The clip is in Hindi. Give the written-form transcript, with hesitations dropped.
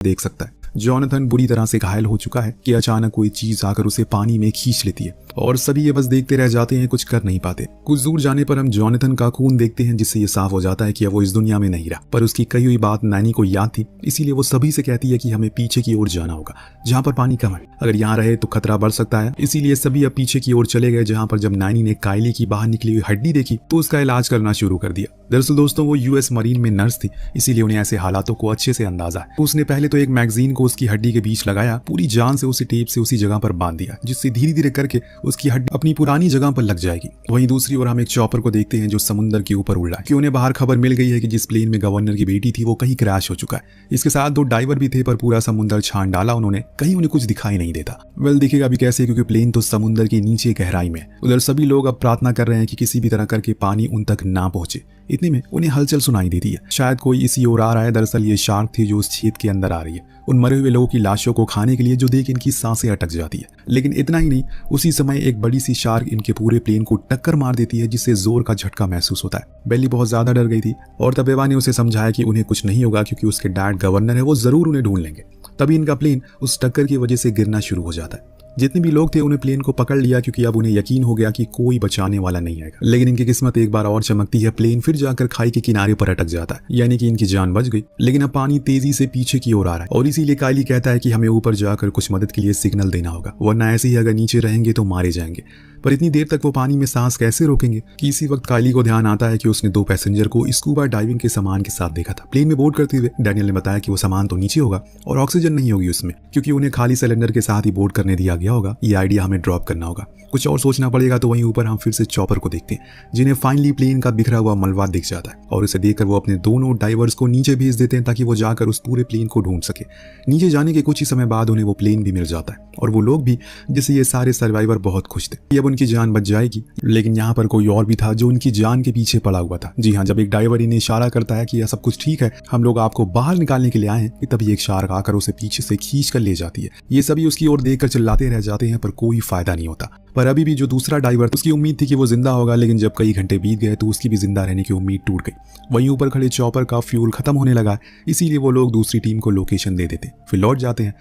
देख सकता है। जॉनथन बुरी तरह से घायल हो चुका है कि अचानक कोई चीज आकर उसे पानी में खींच लेती है और सभी ये बस देखते रह जाते हैं, कुछ कर नहीं पाते। कुछ दूर जाने पर हम जॉनथन का खून देखते हैं, जिससे ये साफ हो जाता है कि अब वो इस दुनिया में नहीं रहा। पर उसकी कही हुई बात नैनी को याद थी, इसीलिए वो सभी से कहती है कि हमें पीछे की ओर जाना होगा जहाँ पर पानी कम है। अगर यहाँ रहे तो खतरा बढ़ सकता है, इसीलिए सभी अब पीछे की ओर चले गए, जहाँ पर जब नैनी ने कायली की बाहर निकली हुई हड्डी देखी तो उसका इलाज करना शुरू कर दिया। दरअसल दोस्तों वो यूएस मरीन में नर्स थी, इसीलिए उन्हें ऐसे हालातों को अच्छे से अंदाजा है। उसने पहले तो एक मैगजीन को उसकी हड्डी के बीच लगाया, पूरी जान से उसे टेप से उसी जगह पर बांध दिया, जिससे धीरे धीरे करके उसकी हड्डी अपनी पुरानी जगह पर लग जाएगी। वहीं दूसरी ओर हम एक चॉपर को देखते हैं जो समुद्र के ऊपर उड़ रहा है कि उन्हें बाहर खबर मिल गई है कि जिस प्लेन में गवर्नर की बेटी थी वो कहीं क्रैश हो चुका है। इसके साथ 2 डाइवर भी थे, पर पूरा समुद्र छान डाला उन्होंने, कहीं उन्हें कुछ दिखाई नहीं देता। वेल दिखेगा भी कैसे, क्योंकि प्लेन तो समुद्र के नीचे गहराई में। उधर सभी लोग अब प्रार्थना कर रहे हैं कि किसी भी तरह करके पानी उन तक ना पहुंचे। इतने में उन्हें हलचल सुनाई देती है, शायद कोई इसी ओर आ रहा है। दरअसल ये शार्क थी जो उस छेद के अंदर आ रही है, उन मरे हुए लोगों की लाशों को खाने के लिए, जो देख इनकी सांसें अटक जाती है। लेकिन इतना ही नहीं, उसी समय एक बड़ी सी शार्क इनके पूरे प्लेन को टक्कर मार देती है, जिससे जोर का झटका महसूस होता है। बेली बहुत ज्यादा डर गई थी और तब एवा ने उसे समझाया कि उन्हें कुछ नहीं होगा, क्योंकि उसके डैड गवर्नर है, वो जरूर उन्हें ढूंढ लेंगे। तभी इनका प्लेन उस टक्कर की वजह से गिरना शुरू हो जाता है। जितने भी लोग थे उन्हें प्लेन को पकड़ लिया, क्योंकि अब उन्हें यकीन हो गया कि कोई बचाने वाला नहीं आएगा। लेकिन इनकी किस्मत एक बार और चमकती है, प्लेन फिर जाकर खाई के किनारे पर अटक जाता है, यानी कि इनकी जान बच गई। लेकिन अब पानी तेजी से पीछे की ओर आ रहा है और इसीलिए कायली कहता है कि हमें ऊपर जाकर कुछ मदद के लिए सिग्नल देना होगा, वरना ऐसे ही अगर नीचे रहेंगे तो मारे जाएंगे। पर इतनी देर तक वो पानी में सांस कैसे रोकेंगे कि इसी वक्त कायली को ध्यान आता है कि उसने 2 पैसेंजर को स्कूबा डाइविंग के सामान के साथ देखा था प्लेन में बोर्ड करते हुए। डैनियल ने बताया कि वो सामान तो नीचे होगा और ऑक्सीजन नहीं होगी उसमें, क्योंकि उन्हें खाली सिलेंडर के साथ ही बोर्ड करने दिया गया होगा। ये आइडिया हमें ड्रॉप करना होगा, कुछ और सोचना पड़ेगा। तो वहीं ऊपर हम फिर से चॉपर को देखते हैं, जिन्हें फाइनली प्लेन का बिखरा हुआ मलबा दिख जाता है और उसे देखकर वो अपने दोनों डाइवर्स को नीचे भेज देते हैं, ताकि वो जाकर उस पूरे प्लेन को ढूंढ सके। नीचे जाने के कुछ ही समय बाद उन्हें वो प्लेन भी मिल जाता है और वो लोग भी, जिससे ये सारे सर्वाइवर बहुत खुश थे, अब उनकी जान बच जाएगी। लेकिन यहाँ पर कोई और भी था जो उनकी जान के पीछे पड़ा हुआ था। जी हाँ, जब एक डाइवर इन्हें इशारा करता है कि यह सब कुछ ठीक है, हम लोग आपको बाहर निकालने के लिए आए हैं, तभी एक शार्क आकर उसे पीछे से खींच कर ले जाती है। ये सभी उसकी ओर देखकर चिल्लाते रह जाते हैं, पर कोई फायदा नहीं होता। पर अभी भी जो दूसरा डाइवर, उसकी उम्मीद थी कि वो जिंदा होगा, लेकिन जब कई घंटे बीत गए तो उसकी भी जिंदा रहने की उम्मीद टूट गई। वहीं ऊपर खड़े चॉपर का फ्यूल खत्म होने लगा, इसीलिए वो लोग दूसरी टीम को लोकेशन दे देते, फिर लौट जाते हैं।